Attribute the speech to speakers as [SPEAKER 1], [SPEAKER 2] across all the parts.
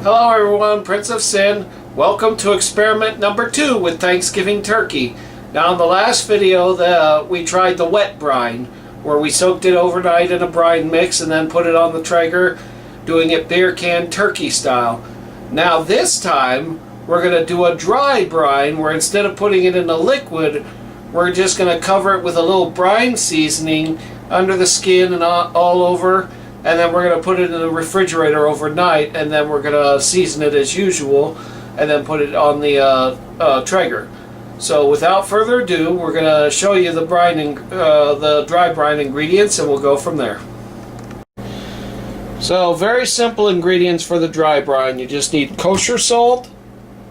[SPEAKER 1] Hello everyone, Prince of Sin. Welcome to experiment number 2 with Thanksgiving turkey. Now in the last video we tried the wet brine, where we soaked it overnight in a brine mix and then put it on the Traeger, doing it beer can turkey style. Now this time we're going to do a dry brine, where instead of putting it in a liquid, we're just going to cover it with a little brine seasoning under the skin and all over. And then we're going to put it in the refrigerator overnight, and then we're going to season it as usual, and then put it on the Traeger. So without further ado, we're going to show you the dry brine ingredients, and we'll go from there. So very simple ingredients for the dry brine. You just need kosher salt,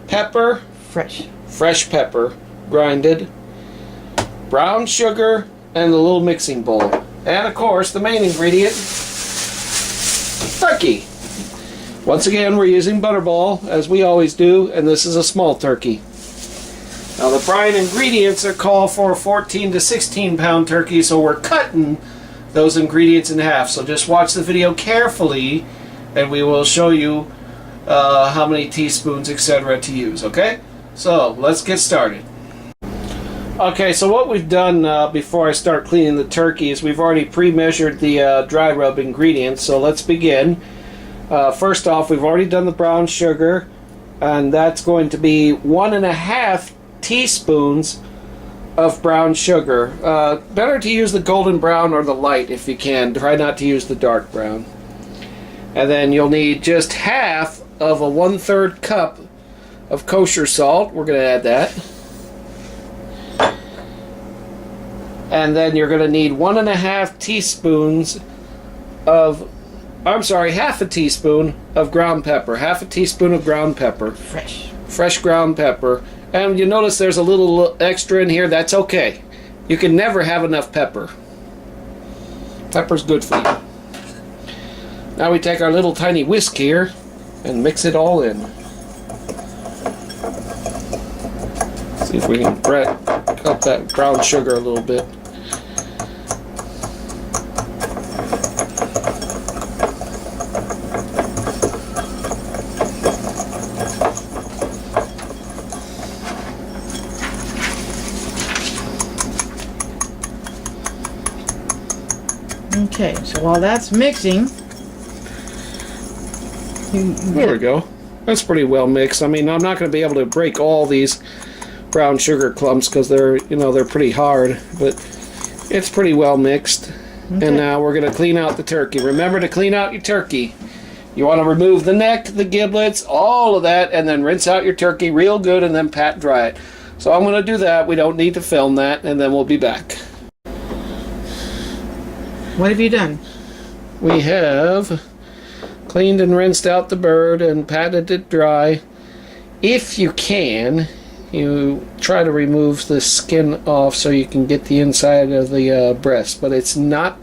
[SPEAKER 1] pepper, fresh pepper, grinded, brown sugar, and the little mixing bowl. And of course, the main ingredient, turkey. Once again, we're using butterball, as we always do, and this is a small turkey. Now the brine ingredients are called for a 14 to 16 pound turkey, so we're cutting those ingredients in half. So just watch the video carefully, and we will show you how many teaspoons, etc. to use, okay? So let's get started. Okay, so what we've done before I start cleaning the turkey is we've already pre-measured the dry rub ingredients, so let's begin. First off, we've already done the brown sugar, and that's going to be 1.5 teaspoons of brown sugar. Better to use the golden brown or the light if you can. Try not to use the dark brown. And then you'll need just half of a 1/3 cup of kosher salt. We're going to add that. And then you're going to need 1.5 teaspoons of, half a teaspoon of ground pepper. Half a teaspoon of ground pepper. Fresh ground pepper. And you notice there's a little extra in here. That's okay. You can never have enough pepper. Pepper's good for you. Now we take our little tiny whisk here and mix it all in. See if we can cut that brown sugar a little bit.
[SPEAKER 2] Okay, so while that's mixing,
[SPEAKER 1] there we go. That's pretty well mixed. I mean, I'm not going to be able to break all these brown sugar clumps because they're pretty hard, but it's pretty well mixed. Okay. And now we're going to clean out the turkey. Remember to clean out your turkey. You want to remove the neck, the giblets, all of that, and then rinse out your turkey real good and then pat dry it. So I'm going to do that. We don't need to film that, and then we'll be back.
[SPEAKER 2] What have you done?
[SPEAKER 1] We have cleaned and rinsed out the bird and patted it dry. If you can, you try to remove the skin off so you can get the inside of the breast, but it's not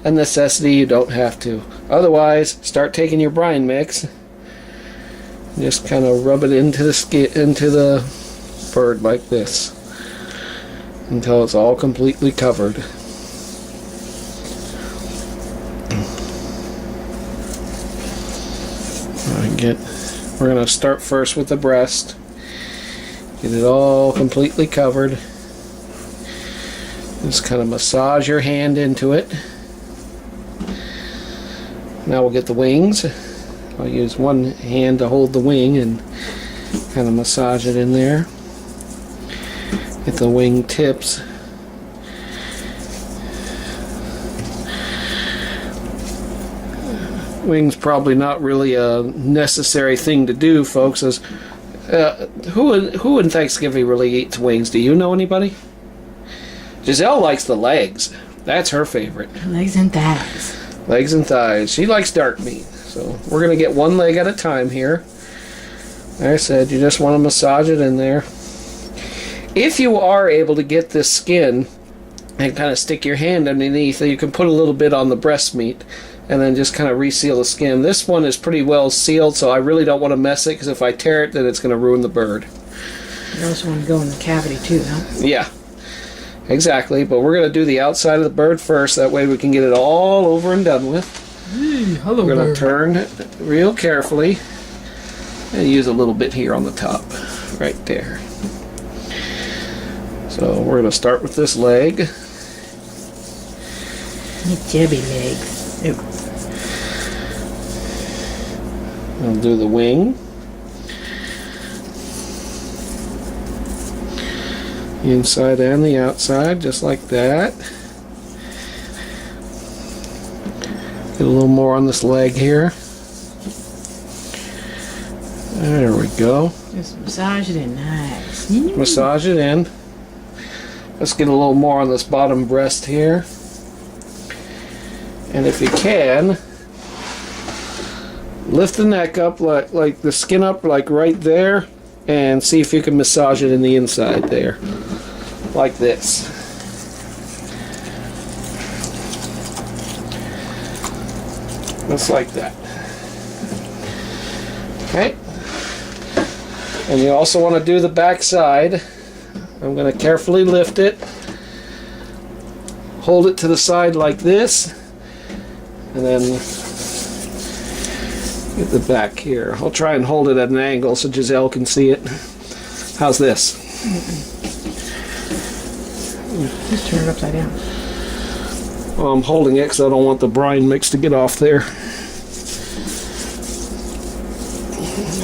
[SPEAKER 1] a necessity. You don't have to. Otherwise, start taking your brine mix, just kind of rub it into the skin, into the bird like this, until it's all completely covered. We're going to start first with the breast. Get it all completely covered. Just kind of massage your hand into it. Now we'll get the wings. I'll use one hand to hold the wing and kind of massage it in there. Get the wing tips. Wings probably not really a necessary thing to do, folks. As who in Thanksgiving really eats wings? Do you know anybody? Giselle likes the legs. That's her favorite.
[SPEAKER 2] Legs and thighs.
[SPEAKER 1] Legs and thighs. She likes dark meat. So we're going to get one leg at a time here. Like I said, you just want to massage it in there. If you are able to get this skin and kind of stick your hand underneath, you can put a little bit on the breast meat and then just kind of reseal the skin. This one is pretty well sealed, so I really don't want to mess it, because if I tear it, then it's going to ruin the bird.
[SPEAKER 2] You also want to go in the cavity too, huh?
[SPEAKER 1] Yeah, exactly. But we're going to do the outside of the bird first. That way we can get it all over and done with.
[SPEAKER 2] Hey, hello,
[SPEAKER 1] we're going to turn real carefully. And use a little bit here on the top, right there. So we're going to start with this leg.
[SPEAKER 2] Chubby legs. Ew.
[SPEAKER 1] We'll do the wing. The inside and the outside, just like that. Get a little more on this leg here. There we go.
[SPEAKER 2] Just massage it in nice.
[SPEAKER 1] Massage it in. Let's get a little more on this bottom breast here. And if you can, lift the neck up, like the skin up, like right there, and see if you can massage it in the inside there, like this. Just like that. Okay. And you also want to do the back side. I'm going to carefully lift it, hold it to the side like this, and then get the back here. I'll try and hold it at an angle so Giselle can see it. How's this?
[SPEAKER 2] Just turn it upside down.
[SPEAKER 1] Well, I'm holding it because I don't want the brine mix to get off there.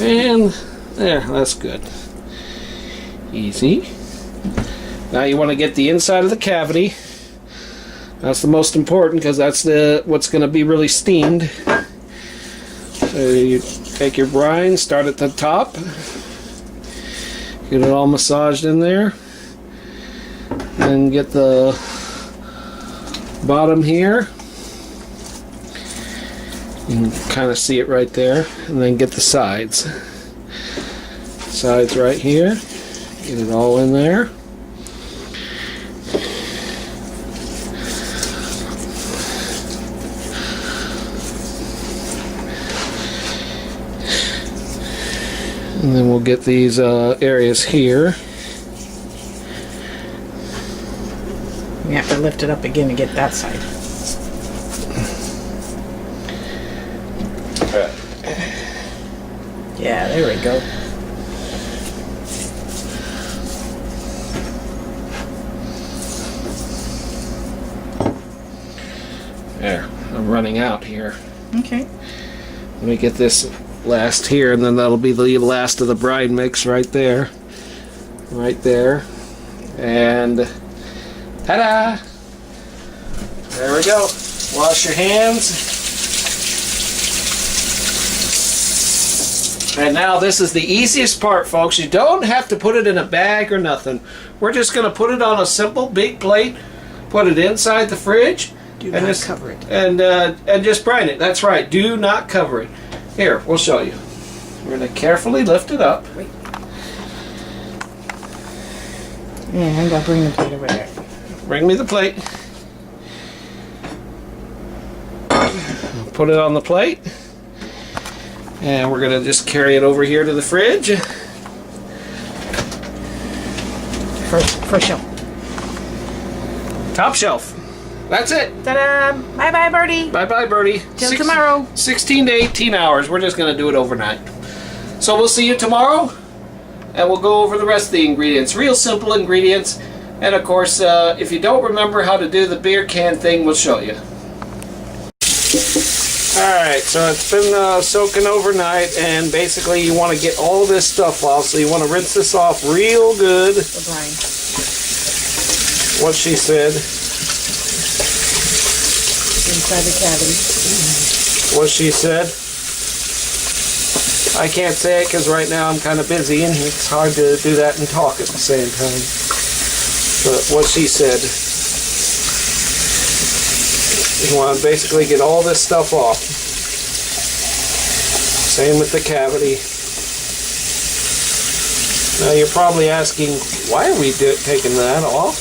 [SPEAKER 1] And there, that's good. Easy. Now you want to get the inside of the cavity. That's the most important because that's what's going to be really steamed. So you take your brine, start at the top, get it all massaged in there, and get the bottom here. You can kind of see it right there, and then get the sides. Sides right here. Get it all in there. And then we'll get these areas here.
[SPEAKER 2] You have to lift it up again to get that side. Yeah, there we go.
[SPEAKER 1] There, I'm running out here.
[SPEAKER 2] Okay.
[SPEAKER 1] Let me get this last here, and then that'll be the last of the brine mix right there. Right there. And ta-da! There we go. Wash your hands. And now this is the easiest part, folks. You don't have to put it in a bag or nothing. We're just going to put it on a simple big plate, put it inside the fridge,
[SPEAKER 2] Do
[SPEAKER 1] and
[SPEAKER 2] not
[SPEAKER 1] just
[SPEAKER 2] cover it.
[SPEAKER 1] And just brine it. That's right. Do not cover it. Here, we'll show you. We're going to carefully lift it up.
[SPEAKER 2] Wait. Yeah, I'm going to bring the plate over there.
[SPEAKER 1] Bring me the plate. Put it on the plate. And we're going to just carry it over here to the fridge.
[SPEAKER 2] First shelf.
[SPEAKER 1] Top shelf. That's it.
[SPEAKER 2] Ta-da! Bye-bye, Birdie.
[SPEAKER 1] Bye-bye, Birdie.
[SPEAKER 2] Till tomorrow.
[SPEAKER 1] 16 to 18 hours. We're just going to do it overnight. So we'll see you tomorrow. And we'll go over the rest of the ingredients. Real simple ingredients. And of course, if you don't remember how to do the beer can thing, we'll show you. Alright, so it's been soaking overnight, and basically you want to get all this stuff off, so you want to rinse this off real good.
[SPEAKER 2] The brine.
[SPEAKER 1] What she said.
[SPEAKER 2] Inside the cavity.
[SPEAKER 1] What she said. I can't say it because right now I'm kind of busy, and it's hard to do that and talk at the same time. But what she said. You want to basically get all this stuff off. Same with the cavity. Now you're probably asking, why are we taking that off?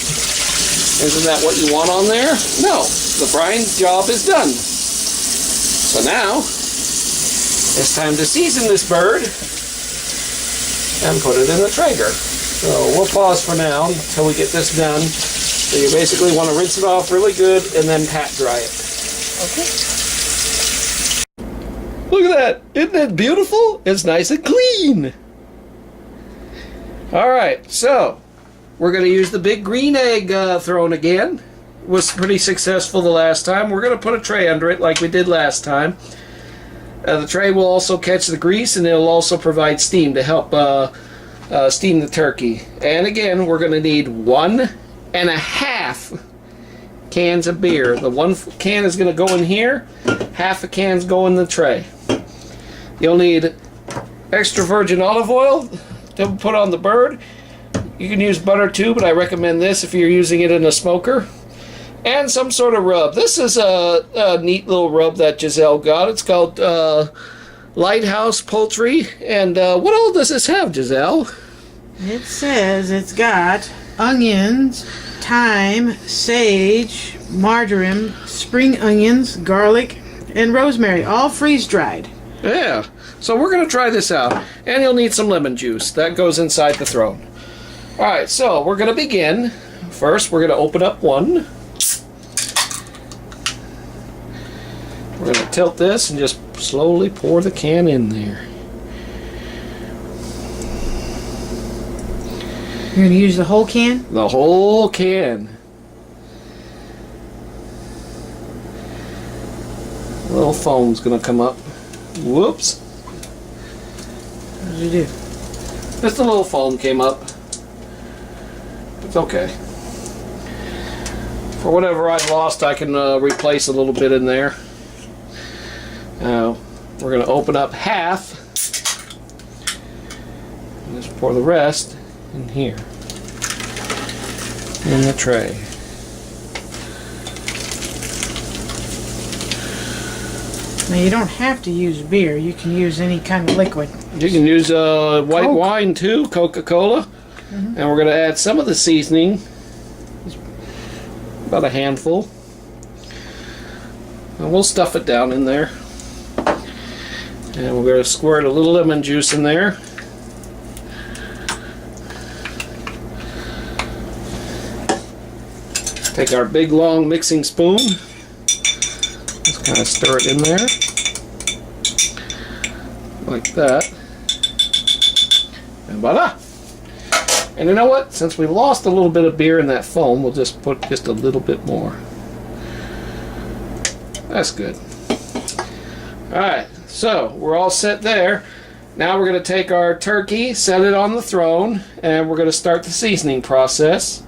[SPEAKER 1] Isn't that what you want on there? No, the brine job is done. So now, it's time to season this bird and put it in the Traeger. So we'll pause for now until we get this done. So you basically want to rinse it off really good and then pat dry it.
[SPEAKER 2] Okay.
[SPEAKER 1] Look at that. Isn't it beautiful? It's nice and clean. Alright, so we're going to use the big green egg thrown again. Was pretty successful the last time. We're going to put a tray under it like we did last time. The tray will also catch the grease, and it'll also provide steam to help steam the turkey. And again, we're going to need 1.5 cans of beer. The 1 can is going to go in here. Half a can's go in the tray. You'll need extra virgin olive oil to put on the bird. You can use butter too, but I recommend this if you're using it in a smoker. And some sort of rub. This is a neat little rub that Giselle got. It's called Lighthouse Poultry. And what all does this have, Giselle?
[SPEAKER 2] It says it's got onions, thyme, sage, marjoram, spring onions, garlic, and rosemary, all freeze-dried.
[SPEAKER 1] Yeah. So we're going to try this out. And you'll need some lemon juice. That goes inside the throne. Alright, so we're going to begin. First, we're going to open up one. We're going to tilt this and just slowly pour the can in there.
[SPEAKER 2] You're going to use the whole can?
[SPEAKER 1] The whole can. A little foam's going to come up. Whoops.
[SPEAKER 2] What did you do?
[SPEAKER 1] Just a little foam came up. It's okay. For whatever I lost, I can replace a little bit in there. Now, we're going to open up half. And just pour the rest in here. In the tray.
[SPEAKER 2] Now, you don't have to use beer. You can use any kind of liquid.
[SPEAKER 1] You can use white
[SPEAKER 2] Coke.
[SPEAKER 1] wine too, Coca-Cola. And we're going to add some of the seasoning. About a handful. And we'll stuff it down in there. And we're going to squirt a little lemon juice in there. Take our big long mixing spoon. Just kind of stir it in there. Like that. And voila! And you know what? Since we lost a little bit of beer in that foam, we'll just put just a little bit more. That's good. Alright, so we're all set there. Now we're going to take our turkey, set it on the throne, and we're going to start the seasoning process.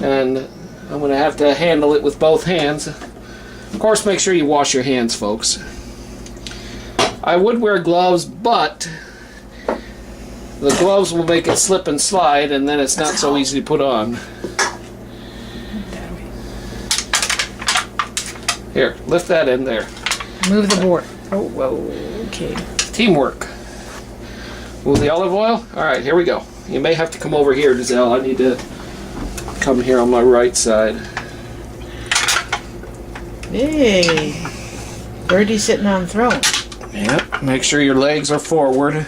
[SPEAKER 1] And I'm going to have to handle it with both hands. Of course, make sure you wash your hands, folks. I would wear gloves, but the gloves will make it slip and slide, and then it's not so easy to put on. Here, lift that in there.
[SPEAKER 2] Move the board. Oh, whoa. Okay.
[SPEAKER 1] Teamwork. Move the olive oil. Alright, here we go. You may have to come over here, Giselle. I need to come here on my right side.
[SPEAKER 2] Hey. Birdie sitting on the throne.
[SPEAKER 1] Yep. Make sure your legs are forward.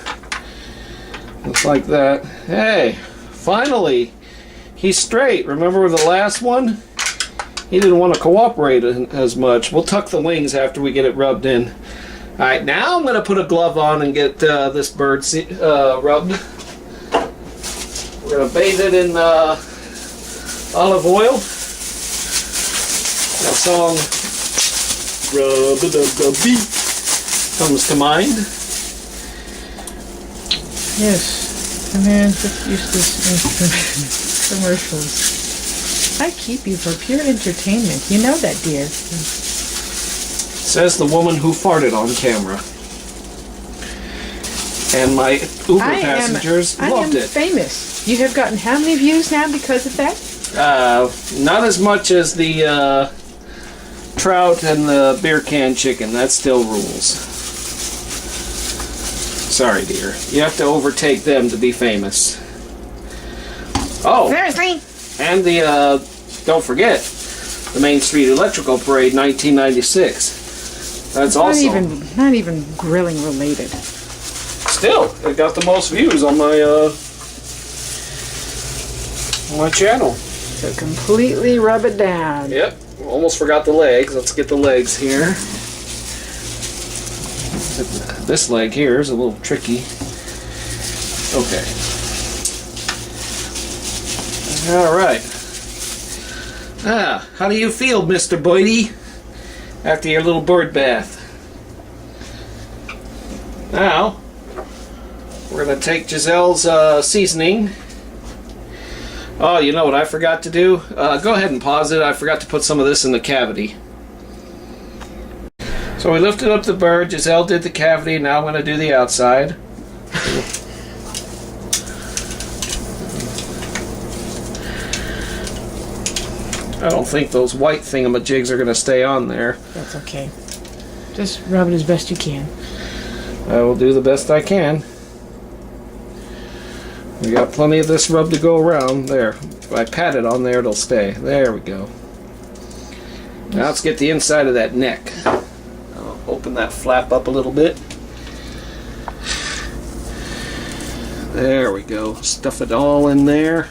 [SPEAKER 1] Just like that. Hey, finally, he's straight. Remember the last one? He didn't want to cooperate as much. We'll tuck the wings after we get it rubbed in. Alright, now I'm going to put a glove on and get this bird rubbed. We're going to bathe it in olive oil. That song, Rub-a-dub-dub-beat, comes to mind.
[SPEAKER 2] Yes, and then just use this in commercials. I keep you for pure entertainment. You know that, dear.
[SPEAKER 1] Says the woman who farted on camera. And my Uber passengers loved it.
[SPEAKER 2] I am famous. You have gotten how many views now because of that?
[SPEAKER 1] Not as much as the trout and the beer can chicken. That still rules. Sorry, dear. You have to overtake them to be famous. Oh,
[SPEAKER 2] Seriously?
[SPEAKER 1] and the don't forget the Main Street Electrical Parade, 1996. That's also
[SPEAKER 2] not even grilling related.
[SPEAKER 1] still it got the most views on my channel.
[SPEAKER 2] So completely rub it down.
[SPEAKER 1] Yep. Almost forgot the legs. Let's get the legs here. Zip This leg here is a little tricky. Okay. Alright. How do you feel, Mr. Boydie, after your little bird bath? Now, we're going to take Giselle's seasoning. Oh, you know what I forgot to do? Go ahead and pause it. I forgot to put some of this in the cavity. So we lifted up the bird. Giselle did the cavity. Now I'm going to do the outside. I don't think those white thingamajigs are going to stay on there.
[SPEAKER 2] That's okay. Just rub it as best you can.
[SPEAKER 1] I will do the best I can. We got plenty of this rub to go around. There. If I pat it on there, it'll stay. There we go. Now let's get the inside of that neck. I'll open that flap up a little bit. There we go. Stuff it all in there.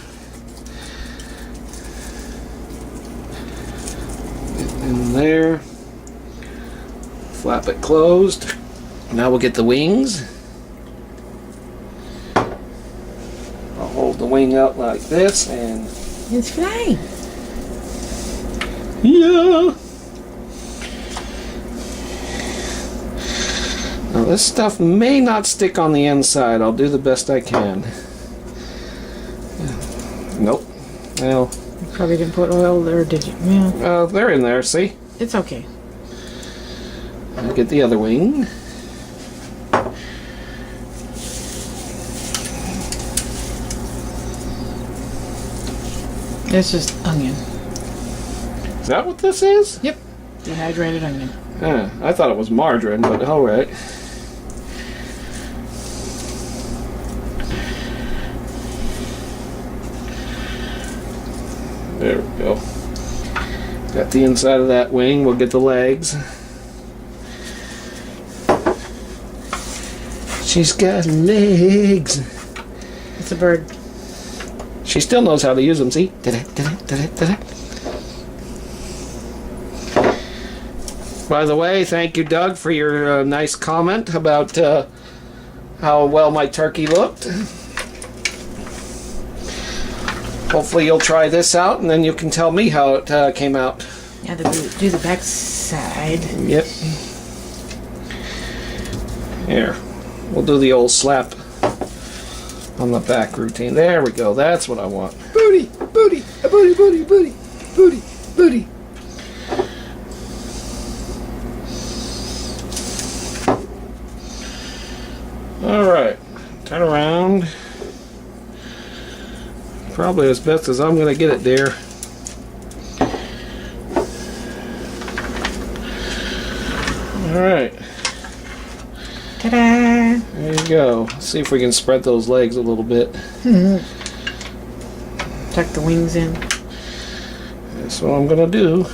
[SPEAKER 1] In there. Flap it closed. Now we'll get the wings. I'll hold the wing up like this and...
[SPEAKER 2] It's flying.
[SPEAKER 1] Yeah! Now this stuff may not stick on the inside. I'll do the best I can. Nope. Well...
[SPEAKER 2] You probably didn't put oil there, did you? Yeah.
[SPEAKER 1] They're in there, see?
[SPEAKER 2] It's okay.
[SPEAKER 1] I'll get the other wing.
[SPEAKER 2] It's just onion.
[SPEAKER 1] Is that what this is?
[SPEAKER 2] Yep. Dehydrated onion.
[SPEAKER 1] I thought it was margarine, but alright. There we go. Got the inside of that wing. We'll get the legs. She's got legs.
[SPEAKER 2] It's a bird.
[SPEAKER 1] She still knows how to use them, see? By the way, thank you, Doug, for your nice comment about how well my turkey looked. Hopefully you'll try this out, and then you can tell me how it came out.
[SPEAKER 2] Yeah, do the back side.
[SPEAKER 1] Yep. Here. We'll do the old slap on the back routine. There we go. That's what I want. Booty, booty, a booty, booty, booty, booty, booty. All right. Turn around. Probably as best as I'm going to get it, dear. All right.
[SPEAKER 2] Ta-da!
[SPEAKER 1] There you go. Let's see if we can spread those legs a little bit.
[SPEAKER 2] Tuck the wings in.
[SPEAKER 1] That's what I'm gonna do.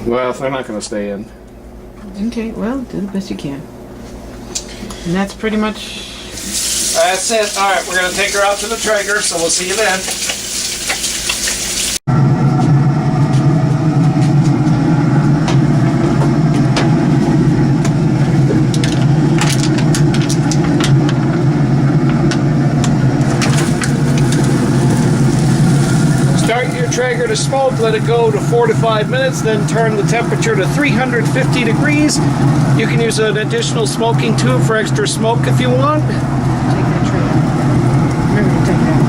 [SPEAKER 1] Well, they're not gonna stay in.
[SPEAKER 2] Okay, well, do the best you can. And that's pretty much...
[SPEAKER 1] That's it. Alright, we're gonna take her out to the Traeger, so we'll see you then. Start your Traeger to smoke, let it go to 4 to 5 minutes, then turn the temperature to 350 degrees. You can use an additional smoking tube for extra smoke if you want.
[SPEAKER 2] Take that tray out. Remember to take it out.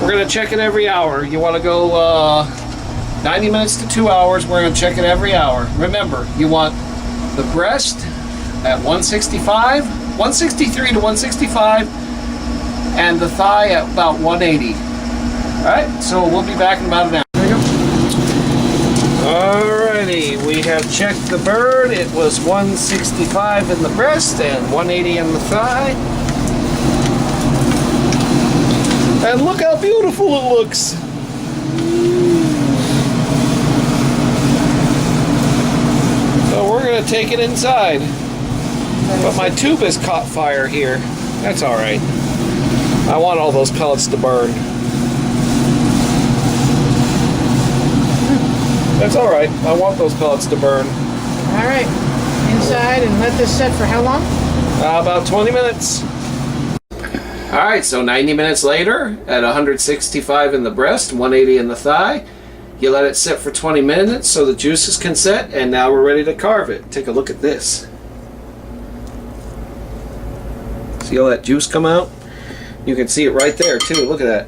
[SPEAKER 1] We're going to check it every hour. You want to go 90 minutes to 2 hours, we're going to check it every hour. Remember, you want the breast at 165, 163 to 165, and the thigh at about 180. Alright, so we'll be back in about an hour. Alrighty, we have checked the bird. It was 165 in the breast and 180 in the thigh. And look how beautiful it looks. So we're going to take it inside. But my tube has caught fire here. That's all right. I want all those pellets to burn. That's all right. I want those pellets to burn.
[SPEAKER 2] All right. Inside and let this set for how long?
[SPEAKER 1] About 20 minutes. All right, so 90 minutes later, at 165 in the breast, 180 in the thigh, you let it sit for 20 minutes so the juices can set, and now we're ready to carve it. Take a look at this. See all that juice come out? You can see it right there too. Look at that.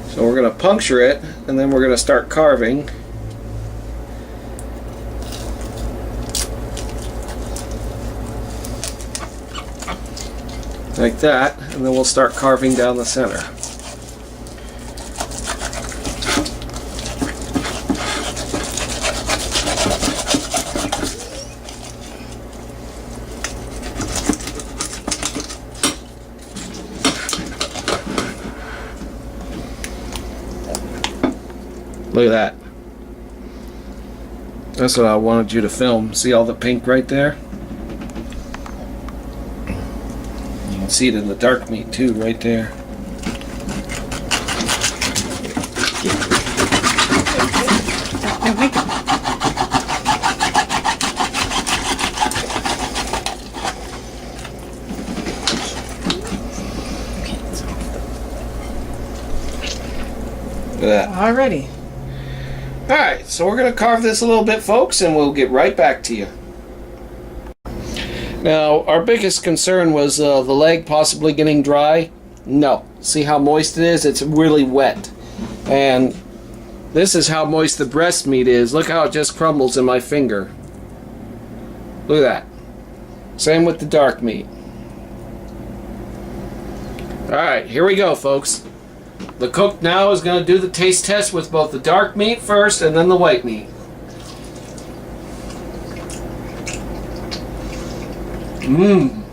[SPEAKER 1] So we're going to puncture it, and then we're going to start carving. Like that, and then we'll start carving down the center. Look at that. That's what I wanted you to film. See all the pink right there? You can see it in the dark meat too, right there. Look at that.
[SPEAKER 2] Alrighty.
[SPEAKER 1] Alright, so we're going to carve this a little bit, folks, and we'll get right back to you. Now, our biggest concern was the leg possibly getting dry. No. See how moist it is? It's really wet. And this is how moist the breast meat is. Look how it just crumbles in my finger. Look at that. Same with the dark meat. Alright, here we go, folks. The cook now is going to do the taste test with both the dark meat first and then the white meat. Mmm.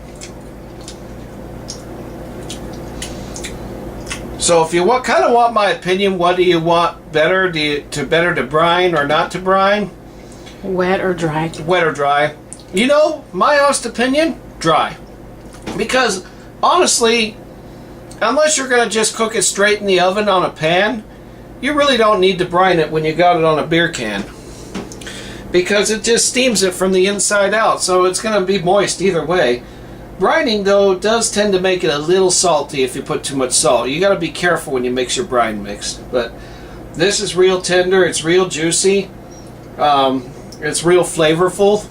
[SPEAKER 1] So if you kind of want my opinion, what do you want better? Better to brine or not to brine?
[SPEAKER 2] Wet or dry?
[SPEAKER 1] Wet or dry. You know, my honest opinion, dry. Because honestly, unless you're going to just cook it straight in the oven on a pan, you really don't need to brine it when you got it on a beer can. Because it just steams it from the inside out, so it's going to be moist either way. Brining, though, does tend to make it a little salty if you put too much salt. You got to be careful when you mix your brine mix. But this is real tender, it's real juicy, it's real flavorful.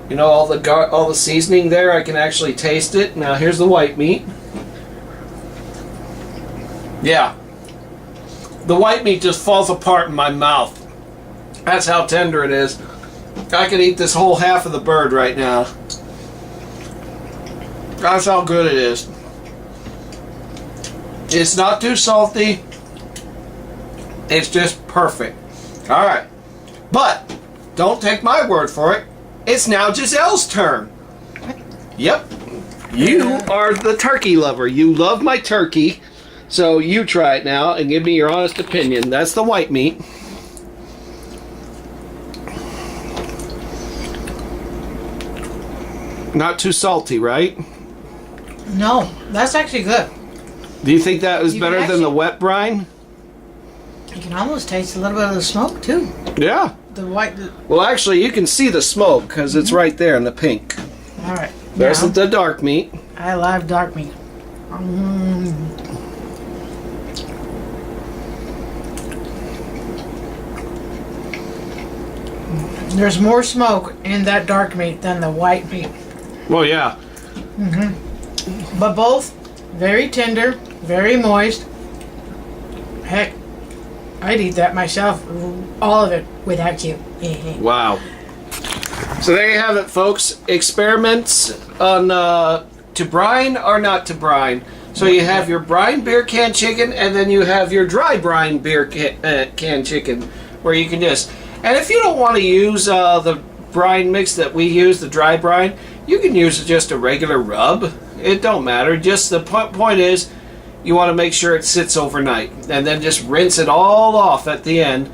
[SPEAKER 1] You know, all the seasoning there, I can actually taste it. Now here's the white meat. Yeah, the white meat just falls apart in my mouth. That's how tender it is. I could eat this whole half of the bird right now. That's how good it is. It's not too salty. It's just perfect. Alright. But, don't take my word for it. It's now Giselle's turn. Yep. You are the turkey lover. You love my turkey. So you try it now and give me your honest opinion. That's the white meat. Not too salty, right?
[SPEAKER 2] No, that's actually good.
[SPEAKER 1] Do you think that was better than the wet brine?
[SPEAKER 2] You can almost taste a little bit of the smoke too.
[SPEAKER 1] Yeah.
[SPEAKER 2] The white.
[SPEAKER 1] Well, actually, you can see the smoke because it's right there in the pink.
[SPEAKER 2] All right.
[SPEAKER 1] There's the dark meat.
[SPEAKER 2] I love dark meat. There's more smoke in that dark meat than the white meat.
[SPEAKER 1] Well, yeah.
[SPEAKER 2] But both very tender, very moist. Heck, I'd eat that myself, all of it, without you.
[SPEAKER 1] Wow. So there you have it, folks. Experiments on to brine or not to brine. So you have your brine beer can chicken, and then you have your dry brine beer can chicken, where you can just... And if you don't want to use the brine mix that we use, the dry brine, you can use just a regular rub. It don't matter. Just the point is, you want to make sure it sits overnight, and then just rinse it all off at the end,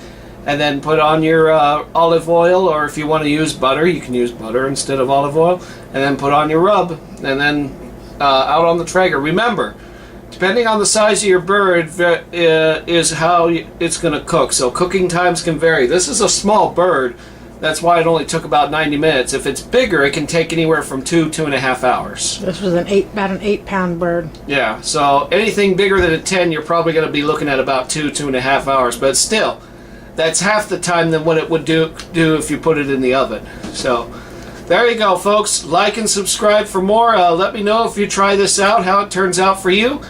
[SPEAKER 1] and then put on your olive oil, or if you want to use butter, you can use butter instead of olive oil, and then put on your rub, and then out on the Traeger. Remember, depending on the size of your bird is how it's going to cook. So cooking times can vary. This is a small bird. That's why it only took about 90 minutes. If it's bigger, it can take anywhere from 2.5 hours.
[SPEAKER 2] This was about an 8-pound bird.
[SPEAKER 1] Yeah, so anything bigger than a 10, you're probably going to be looking at about 2.5 hours. But still, that's half the time than what it would do if you put it in the oven. So there you go, folks. Like and subscribe for more. Let me know if you try this out, how it turns out for you.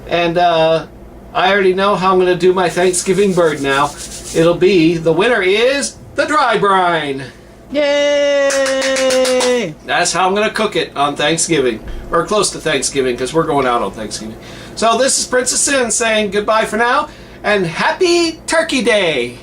[SPEAKER 1] And I already know how I'm going to do my Thanksgiving bird now. It'll be, the winner is the dry brine.
[SPEAKER 2] Yay!
[SPEAKER 1] That's how I'm going to cook it on Thanksgiving. Or close to Thanksgiving, because we're going out on Thanksgiving. So this is Princess Sin saying goodbye for now, and Happy Turkey Day!